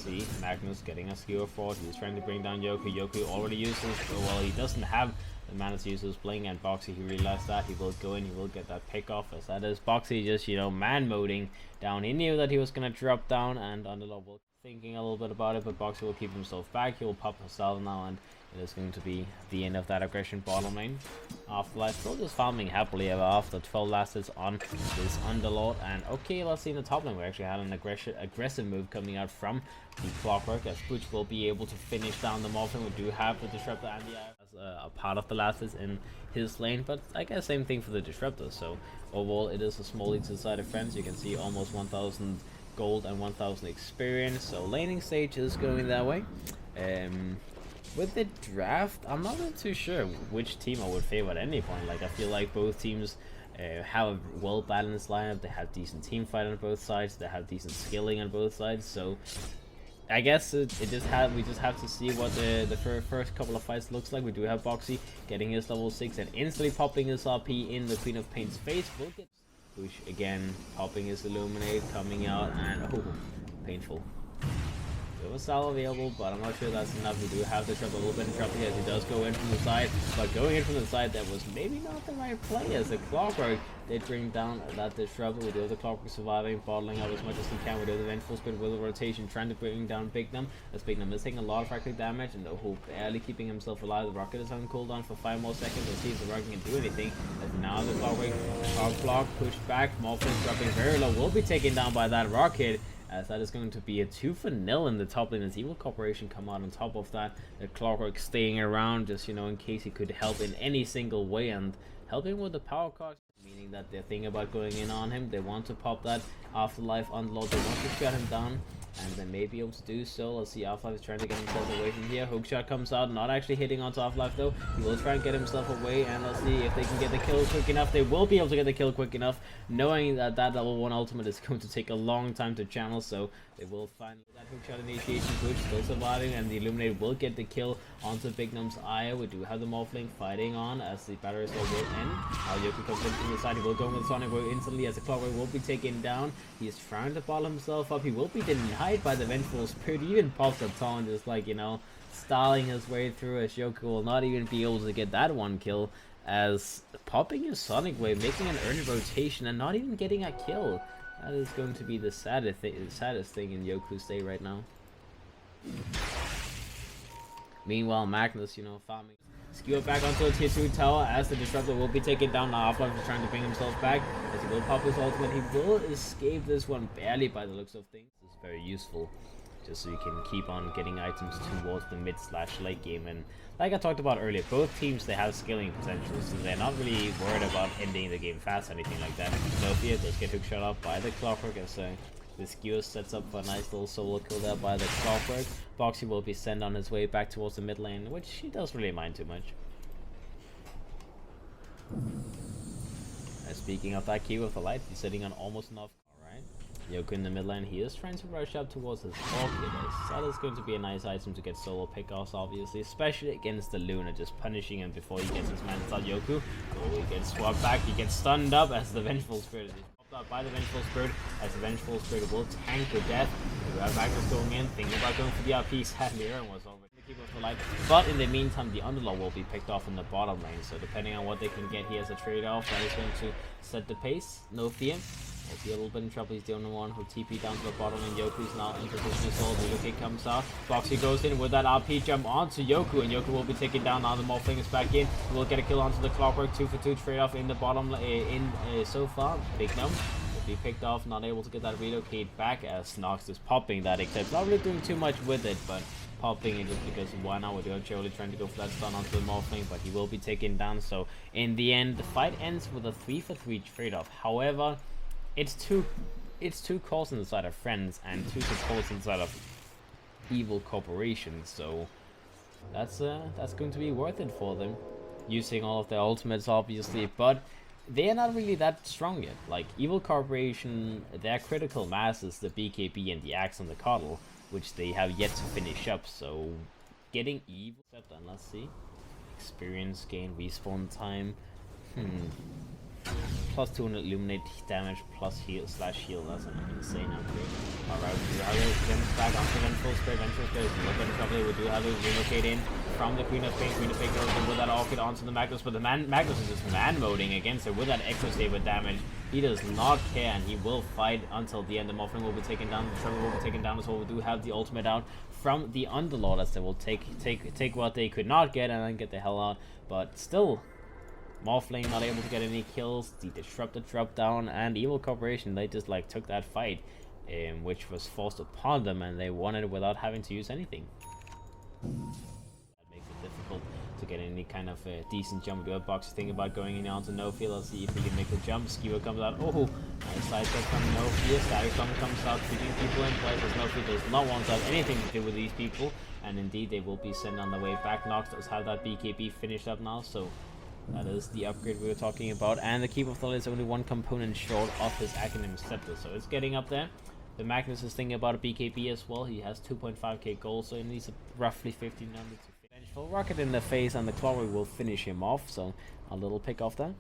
see Magnus getting a skewer forward. He's trying to bring down Yoky. Yoky already uses, well, he doesn't have the mana to use his bling, and Boxy, he realized that. He will go in, he will get that pick off, as that is Boxy just, you know, man-moding down. He knew that he was going to drop down, and Underlord will thinking a little bit about it, but Boxy will keep himself back. He will pop himself now, and it is going to be the end of that aggression bottom lane. AfterLife still just farming happily ever after. 12 lasters on this Underlord, and okay, let's see in the top lane. We actually had an aggressive move coming out from the Clockwork, as Butch will be able to finish down the Morphin. We do have the Disruptor and the as a part of the lasters in his lane, but I guess same thing for the Disruptor. So overall, it is a small lead to the side of friends. You can see almost 1,000 gold and 1,000 experience, so laning stage is going that way. With the draft, I'm not really too sure which team I would favor at any point. Like, I feel like both teams have a well-balanced lineup. They have decent team fight on both sides. They have decent skilling on both sides. So I guess we just have to see what the first couple of fights looks like. We do have Boxy getting his level 6 and instantly popping his RP in the Queen of Pain's face. We'll get Push again, popping his Illuminate, coming out, and oh, painful. There was Sal available, but I'm not sure that's enough. We do have the trouble, a little bit of trouble as he does go in from the side, but going in from the side, that was maybe not the right play, as the Clockwork did bring down that Disruptor. We do have the Clockwork surviving, bottling up as much as he can. We do have the Vengeful Spirit with a rotation, trying to bring down Bignum, as Bignum is taking a lot of fractal damage, and Oho barely keeping himself alive. The Rocket is on cooldown for 5 more seconds. Let's see if the Rocket can do anything, as now the Clockwork block pushed back. Morphin dropping very low, will be taken down by that Rocket, as that is going to be a 2-0 in the top lane, as Evil Corporation come out on top of that. The Clockwork staying around, just, you know, in case he could help in any single way, and helping with the power cost, meaning that they're thinking about going in on him. They want to pop that AfterLife Underlord. They want to shut him down, and they may be able to do so. Let's see, AfterLife is trying to get himself away from here. Hookshot comes out, not actually hitting onto AfterLife though. He will try and get himself away, and let's see if they can get the kill quick enough. They will be able to get the kill quick enough, knowing that that level 1 ultimate is going to take a long time to channel, so they will find that hookshot initiation. Push still surviving, and the Illuminate will get the kill onto Bignum's Eye. We do have the Morphling fighting on, as the battery still will end. Yoki comes in from the side. He will go with the Sonic Wave instantly, as the Clockwork will be taken down. He is trying to bottle himself up. He will be denied by the Vengeful Spirit. He even pops a taunt, just like, you know, stalling his way through, as Yoki will not even be able to get that one kill, as popping his Sonic Wave, making an earned rotation, and not even getting a kill. That is going to be the saddest thing in Yoku's day right now. Meanwhile, Magnus, you know, farming. Skewer back onto a tier 2 tower, as the Disruptor will be taken down. Now AfterLife is trying to bring himself back, as he will pop his ultimate. He will escape this one barely by the looks of things. This is very useful, just so you can keep on getting items towards the mid/late game. And like I talked about earlier, both teams, they have scaling potential, so they're not really worried about ending the game fast or anything like that. Nothia does get hookshot up by the Clockwork, as the Skewer sets up for a nice little solo kill there by the Clockwork. Boxy will be sent on his way back towards the mid lane, which he doesn't really mind too much. Speaking of that key with the light, he's sitting on almost enough. Alright, Yoku in the mid lane, he is trying to rush up towards his Orchid. That is going to be a nice item to get solo pickoffs, obviously, especially against the Luna, just punishing him before he gets his man inside Yoku. Oh, he gets swapped back, he gets stunned up as the Vengeful Spirit is popped up by the Vengeful Spirit, as the Vengeful Spirit will tank to death. We have Magnus going in, thinking about going for the RP. Sadly, Aaron was already the keeper of the light, but in the meantime, the Underlord will be picked off in the bottom lane, so depending on what they can get here as a trade-off, that is going to set the pace. No fear. Will be a little bit in trouble. He's the only one who TP down to the bottom, and Yoku's now in position as well. The Yoki comes out. Boxy goes in with that RP jump onto Yoku, and Yoku will be taken down. Now the Morphling is back in. We'll get a kill onto the Clockwork. 2 for 2 trade off in the bottom so far. Bignum will be picked off, not able to get that relocate back, as Nox is popping that, except not really doing too much with it, but popping it just because why not? We're actually trying to go for that stun onto the Morphling, but he will be taken down. So in the end, the fight ends with a 3 for 3 trade off. However, it's two calls inside of friends and 2 supports inside of Evil Corporation, so that's going to be worth it for them, using all of their ultimates obviously, but they're not really that strong yet. Like, Evil Corporation, their critical mass is the BKB and the Axe and the Coddle, which they have yet to finish up, so getting Evil set, and let's see, experience gain, respawn time, plus 200 illuminate damage plus heal slash heal. That's an insane upgrade. Alright, we do have those gems back onto Vengeful Spirit. Vengeful Spirit is a little bit trouble. We do have those relocate in from the Queen of Pain. Queen of Pain goes in with that Orchid onto the Magnus, but the Magnus is just man-moding against her with that extra saber damage. He does not care, and he will fight until the end. The Morphling will be taken down, the Trevor will be taken down as well. We do have the ultimate out from the Underlord, as they will take what they could not get and then get the hell out. But still, Morphling not able to get any kills. The Disruptor dropped down, and Evil Corporation, they just like took that fight, which was forced upon them, and they won it without having to use anything. That makes it difficult to get any kind of decent jump. Do a box thing about going in onto no field. Let's see if he can make the jump. Skewer comes out. Oh, nice side step from no field. Static Bomb comes out, shooting people in place. As no field does not want to have anything to do with these people, and indeed they will be sent on the way back. Nox does have that BKB finished up now, so that is the upgrade we were talking about. And the Keep of the Light is only one component short of his Acronym Scepter, so it's getting up there. The Magnus is thinking about a BKB as well. He has 2.5k gold, so he needs roughly 1500 to finish. Vengeful Rocket in the face, and the Clockwork will finish him off, so a little pick off there.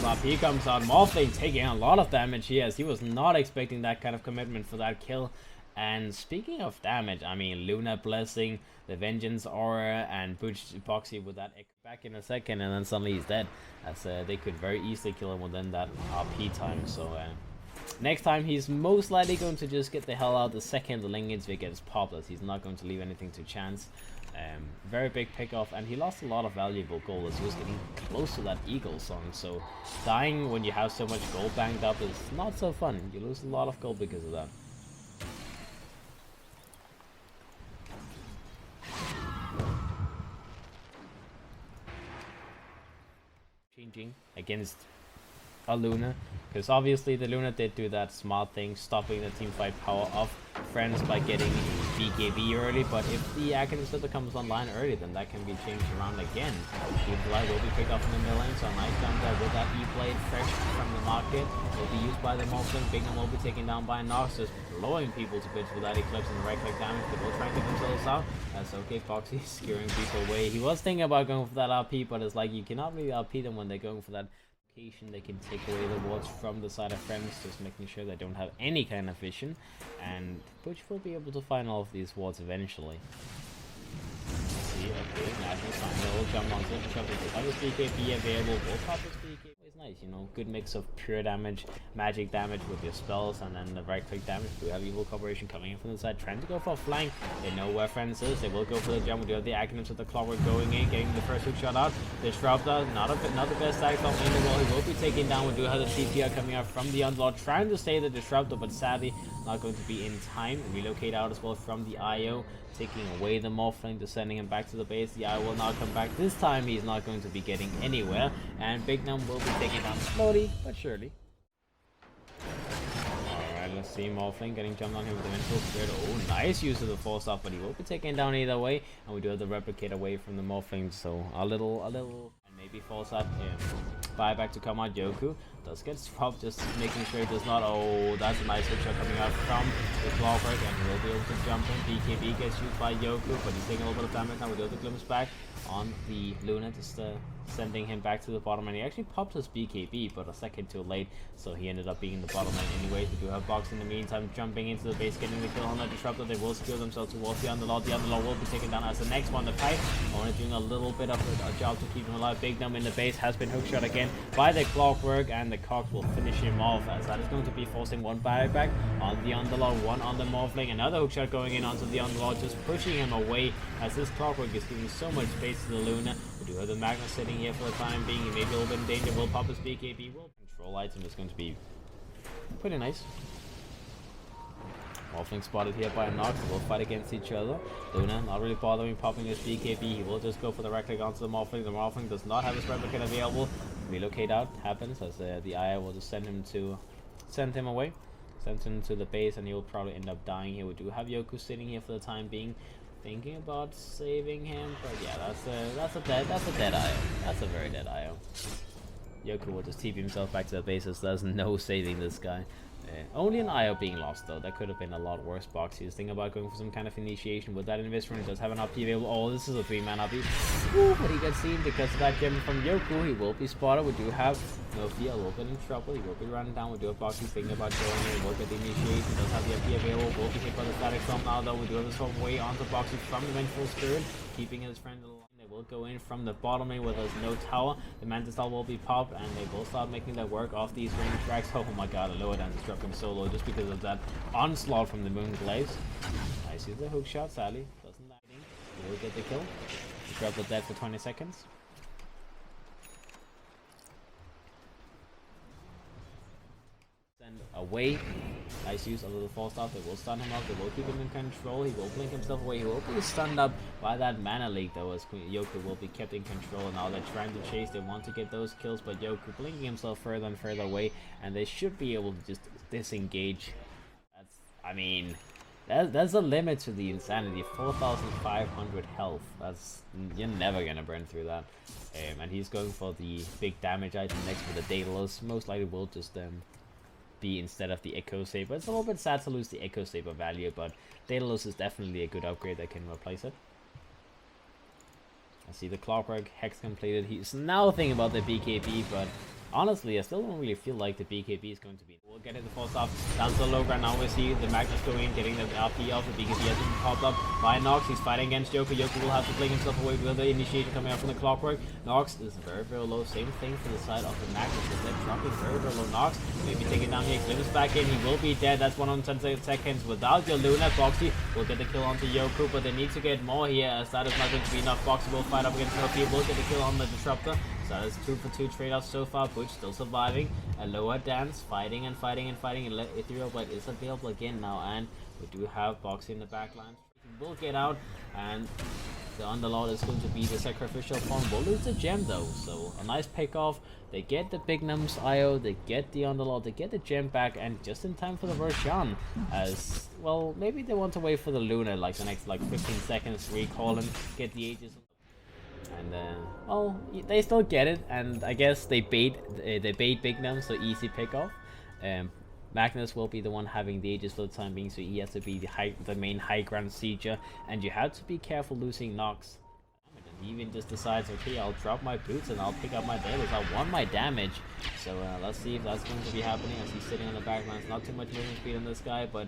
Up he comes out. Morphling taking a lot of damage here, as he was not expecting that kind of commitment for that kill. And speaking of damage, I mean, Luna Blessing, the Vengeance Aura, and Butch Boxy with that back in a second, and then suddenly he's dead, as they could very easily kill him within that RP time. So next time he's most likely going to just get the hell out the second the Linginsvik gets popped, as he's not going to leave anything to chance. Very big pick off, and he lost a lot of valuable gold as he was getting close to that Eagle song. So dying when you have so much gold banked up is not so fun. You lose a lot of gold because of that. Changing against a Luna, because obviously the Luna did do that smart thing, stopping the team fight power of Friends by getting BKB early. But if the Acronym Scepter comes online early, then that can be changed around again. Evil Eye will be picked up in the middle lane, so a nice jump there with that E-Blade fresh from the market. Will be used by the Morphling. Bignum will be taken down by Nox, just blowing people to bits with that Eclipse and the right click damage. They will try and get themselves out. That's okay, Foxy scaring people away. He was thinking about going for that RP, but it's like you cannot really RP them when they're going for that. They can take away the wards from the side of Friends, just making sure they don't have any kind of vision, and Butch will be able to find all of these wards eventually. See, okay, National Sign will jump onto it, have his BKB available, will pop his BKB. It's nice, you know, good mix of pure damage, magic damage with your spells, and then the right click damage. We have Evil Corporation coming in from the side, trying to go for a flank. They know where Friends is, they will go for the jump. We do have the Acronyms with the Clockwork going in, getting the first hook shot out. Disruptor, not the best stack on in the wall. He will be taken down. We do have the CTR coming out from the Underlord, trying to stay the Disruptor, but sadly not going to be in time. Relocate out as well from the IO, taking away the Morphling, just sending him back to the base. The IO will now come back. This time he's not going to be getting anywhere, and Bignum will be taken down slowly but surely. Alright, let's see Morphling getting jumped on here with the Mental Spirit. Oh, nice use of the Force off, but he will be taken down either way, and we do have the Replicate away from the Morphling, so a little, and maybe Force up him. Buyback to come out. Yoku does get swapped, just making sure it does not. Oh, that's a nice hook shot coming out from the Clockwork, and he will be able to jump in. BKB gets used by Yoku, but he's taking a little bit of damage now. We do have the glimpse back on the Luna, just sending him back to the bottom, and he actually popped his BKB, but a second too late, so he ended up being in the bottom lane anyways. We do have Box in the meantime, jumping into the base, getting the kill on that Disruptor. They will secure themselves towards the Underlord. The Underlord will be taken down as the next one. The Pipe only doing a little bit of a job to keep him alive. Bignum in the base has been hookshot again by the Clockwork, and the Cox will finish him off, as that is going to be forcing one buyback on the Underlord, one on the Morphling. Another hookshot going in onto the Underlord, just pushing him away, as this Clockwork is giving so much space to the Luna. We do have the Magnus sitting here for the time being. He may be a little bit in danger. Will pop his BKB. Will control item is going to be pretty nice. Morphling spotted here by a Nox. They will fight against each other. Luna not really bothering popping his BKB. He will just go for the right click onto the Morphling. The Morphling does not have his replicate available. Relocate out happens, as the IA will just send him away. Send him to the base, and he will probably end up dying here. We do have Yoku sitting here for the time being, thinking about saving him, but yeah, that's a dead IO. That's a very dead IO. Yoku will just TP himself back to the base, as there's no saving this guy. Only an IO being lost though. That could have been a lot worse. Boxy is thinking about going for some kind of initiation with that investment. He does have an up available. Oh, this is a 3-man up. But he gets seen because of that gem from Yoku. He will be spotted. We do have Nokia a little bit in trouble. He will be running down. We do have Boxy thinking about going in. We'll get the initiation. Does have the FP available. Will be hit by the static storm now though. We do have this whole way onto Boxy from the Vengeful Spirit, keeping his friend alive. They will go in from the bottom lane where there's no tower. The Mantis Tower will be popped and they will start making their work off these range tracks. Oh my god, ALOHADANCE is dropping so low just because of that onslaught from the Moon Glaives. I see the hook shot, sadly. Doesn't land. He will get the kill. Drop the dead for 20 seconds. Send away. Nice use of the false start. They will stun him up. They will keep him in control. He will blink himself away. He will be stunned up by that mana leak though, as Yoku will be kept in control. Now they're trying to chase. They want to get those kills, but Yoku blinking himself further and further away, and they should be able to just disengage. I mean, there's a limit to the insanity. 4,500 health. You're never gonna burn through that. And he's going for the big damage item next with the Daedalus. Most likely will just be instead of the Echo Saber. It's a little bit sad to lose the Echo Saber value, but Daedalus is definitely a good upgrade that can replace it. I see the Clockwork Hex completed. He's now thinking about the BKB, but honestly, I still don't really feel like the BKB is going to be. We'll get it the first off down to the low ground. Now we see the Magnus going in, getting the RP off. The BKB has been popped up by Nox. He's fighting against Yoku. Yoku will have to blink himself away with the initiation coming out from the Clockwork. Nox is very, very low. Same thing for the side of the Magnus. They're dropping very, very low. Nox maybe taking down here. Glimpse back in. He will be dead. That's 110 seconds without your Luna. Boxy will get the kill onto Yoku, but they need to get more here as that is not going to be enough. Boxy will fight up against Nokia. Will get the kill on the Disruptor. So that is 2 for 2 trade-offs so far. Butch still surviving. ALOHADANCE fighting and fighting and fighting. And Ethereal Blade is available again now. And we do have Boxy in the backline. He will get out. And the Underlord is going to be the sacrificial pawn. Will lose the gem though. So a nice pick off. They get the Big Nums IO. They get the Underlord. They get the gem back. And just in time for the Roshan. As well, maybe they want to wait for the Luna like the next 15 seconds. Recall and get the Aegis. And well, they still get it, and I guess they bait Big Num, so easy pick off. Magnus will be the one having the Aegis for the time being, so he has to be the main high ground sieger, and you have to be careful losing Nox. And he even just decides, okay, I'll drop my boots and I'll pick up my Daedalus. I want my damage, so let's see if that's going to be happening as he's sitting on the back lines. Not too much movement speed on this guy, but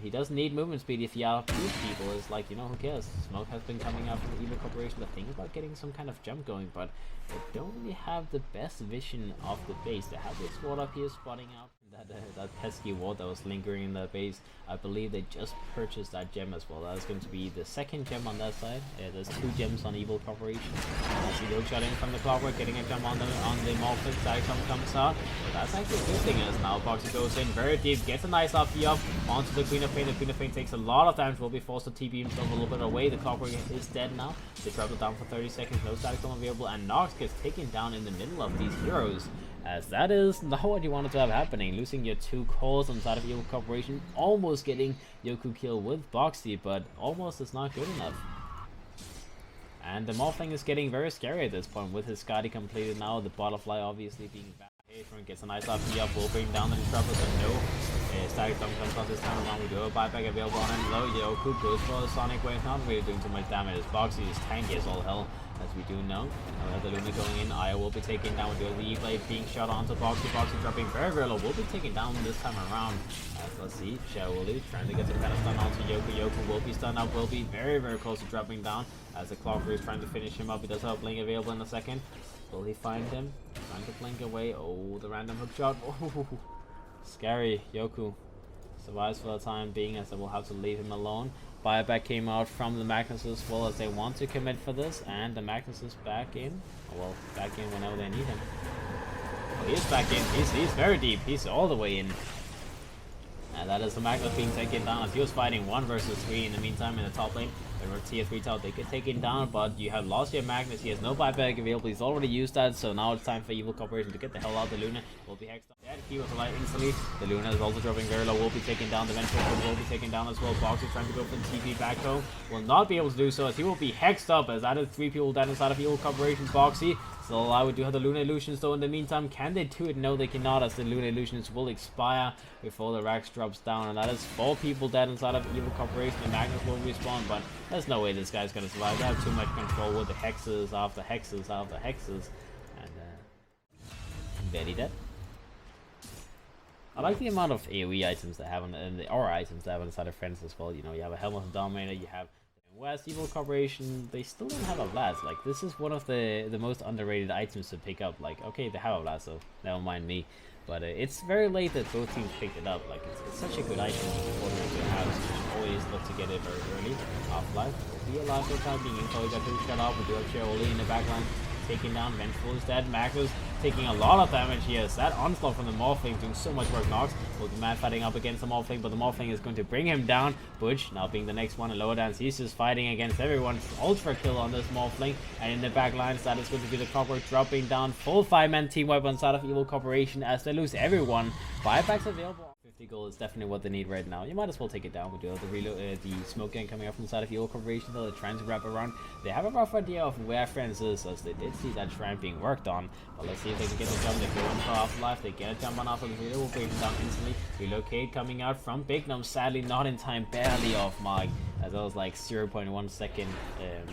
he doesn't need movement speed if he outmoves people. It's like, you know, who cares? Smoke has been coming out from the Evil Corporation. The thing about getting some kind of jump going, but they don't really have the best vision of the base. They have this ward up here spotting out that pesky ward that was lingering in the base. I believe they just purchased that gem as well. That's going to be the second gem on that side. There's 2 gems on Evil Corporation. I see the hook shot in from the Clockwork, getting a jump on the Morphin. Static comes out. But that's actually a good thing as now Boxy goes in very deep, gets a nice RP up onto the Queen of Pain. The Queen of Pain takes a lot of damage, will be forced to TP himself a little bit away. The Clockwork is dead now. They drop it down for 30 seconds, no static storm available, and Nox gets taken down in the middle of these heroes. As that is not what you wanted to have happening. Losing your 2 cores on the side of Evil Corporation, almost getting Yoku kill with Boxy, but almost is not good enough. And the Morphling is getting very scary at this point with his Skadi completed now. The Butterfly obviously being back. Hatron gets a nice RP up, will bring down the Disruptor, so no static storm comes off this time around. We do a buyback available on him low. Yoku goes for the Sonic Wave, not really doing too much damage. Boxy is tanky as all hell, as we do know. And we have the Luna going in. Aya will be taken down. We do the E-Blade being shot onto Boxy. Boxy dropping very, very low. Will be taken down this time around. Let's see. Shaoli trying to get some kind of stun onto Yoku. Yoku will be stunned up. Will be very, very close to dropping down. As the Clockwork is trying to finish him up. He does have a blink available in a second. Will he find him? Trying to blink away. Oh, the random hook shot. Oh, scary. Yoku survives for the time being, as they will have to leave him alone. Buyback came out from the Magnus as well, as they want to commit for this, and the Magnus is back in. Oh, well, back in whenever they need him. Oh, he is back in. He's very deep. He's all the way in. And that is the Magnus being taken down, as he was fighting 1 versus 3 in the meantime in the top lane. They were tier 3 top, they get taken down, but you have lost your Magnus. He has no buyback available. He's already used that, so now it's time for Evil Corporation to get the hell out. The Luna will be hexed up. Dead. He was alive instantly. The Luna is also dropping very low. Will be taken down. The Vengeful will be taken down as well. Boxy trying to go for the TP back home. Will not be able to do so, as he will be hexed up, as that is 3 people down inside of Evil Corporation. Boxy still alive. We do have the Lunar Illusions though in the meantime. Can they do it? No, they cannot, as the Lunar Illusions will expire before the Rax drops down, and that is 4 people dead inside of Evil Corporation. The Magnus will respawn, but there's no way this guy's gonna survive. They have too much control with the hexes after hexes after hexes, and very dead. I like the amount of AoE items they have and the aura items they have inside of Friends as well. You know, you have a Helmet of Dominator, you have West Evil Corporation. They still don't have a blast. Like, this is one of the most underrated items to pick up. Like, okay, they have a blast, so never mind me. But it's very late that both teams picked it up. Like, it's such a good item for them to have. So you should always look to get it very early. AfterLife will be alive for the time being. Info got to shut off. We do have Cheroli in the backline taking down. Vengeful is dead. Magnus taking a lot of damage here. Yes, that onslaught from the Morphling doing so much work. Nox will be mad fighting up against the Morphling, but the Morphling is going to bring him down. Butch now being the next one. ALOHADANCE, he's just fighting against everyone. Ultra kill on this Morphling, and in the back lines that is going to be the Clockwork dropping down. Full 5-man team wipe on side of Evil Corporation as they lose everyone. Buybacks available. 50 gold is definitely what they need right now. You might as well take it down. We do have the reload, the smoke gang coming up from the side of Evil Corporation. They're trying to wrap around. They have a rough idea of where Friends is, as they did see that shrine being worked on. But let's see if they can get the jump. They go in for AfterLife. They get a jump on after the reload. Will break them down instantly. Relocate coming out from Big Gnome. Sadly, not in time. Barely off mark. As that was like 0.1 second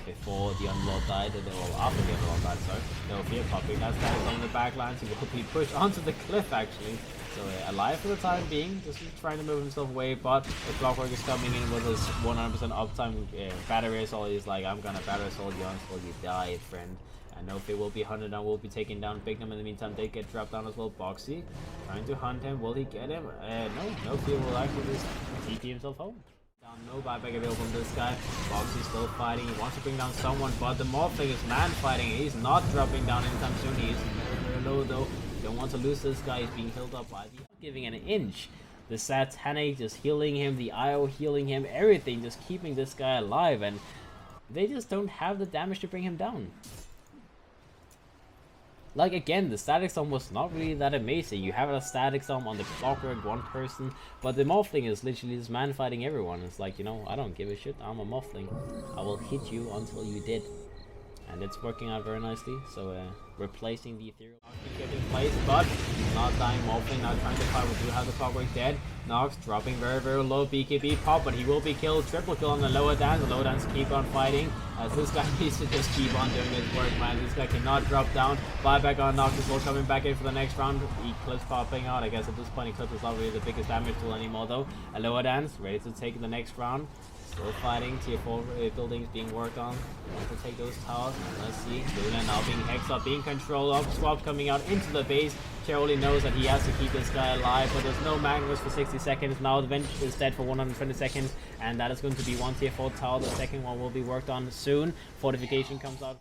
before the Unload died. Well, after the Unload died, sorry. No fear popping. That's on the back lines. He will be pushed onto the cliff actually. So alive for the time being, just trying to move himself away, but the Clockwork is coming in with his 100% uptime battery assault. He's like, I'm gonna battery assault you until you die, friend. And no fear will be hunted down, will be taking down Big Gnome. In the meantime, they get dropped down as well. Boxy trying to hunt him. Will he get him? No fear will actually just TP himself home. No buyback available from this guy. Boxy's still fighting. He wants to bring down someone, but the Morphling is man fighting. He's not dropping down anytime soon. He's very low though. Don't want to lose this guy. He's being healed up by the giving an inch. The Satanic just healing him, the IO healing him, everything just keeping this guy alive, and they just don't have the damage to bring him down. Like, again, the static zone was not really that amazing. You have a static zone on the Clockwork, one person, but the Morphling is literally just man fighting everyone. It's like, you know, I don't give a shit, I'm a Morphling. I will hit you until you dead. And it's working out very nicely, so replacing the ethereal get in place, but not dying. Morphling now trying to fight. We do have the Clockwork dead. Nox dropping very low. BKB pop, but he will be killed. Triple kill on the ALOHADANCE. The ALOHADANCE keep on fighting, as this guy needs to just keep on doing his work, man. This guy cannot drop down. Buyback on Nox as well, coming back in for the next round. Eclipse popping out. I guess at this point Eclipse is not really the biggest damage tool anymore though. ALOHADANCE ready to take the next round. Still fighting. Tier 4 buildings being worked on. Want to take those towers. Let's see. Luna now being hexed up, being controlled of. Swap coming out into the base. Cheroli knows that he has to keep this guy alive, but there's no Magnus for 60 seconds. Now the Venge is dead for 120 seconds, and that is going to be one Tier 4 tower. The second one will be worked on soon. Fortification comes out.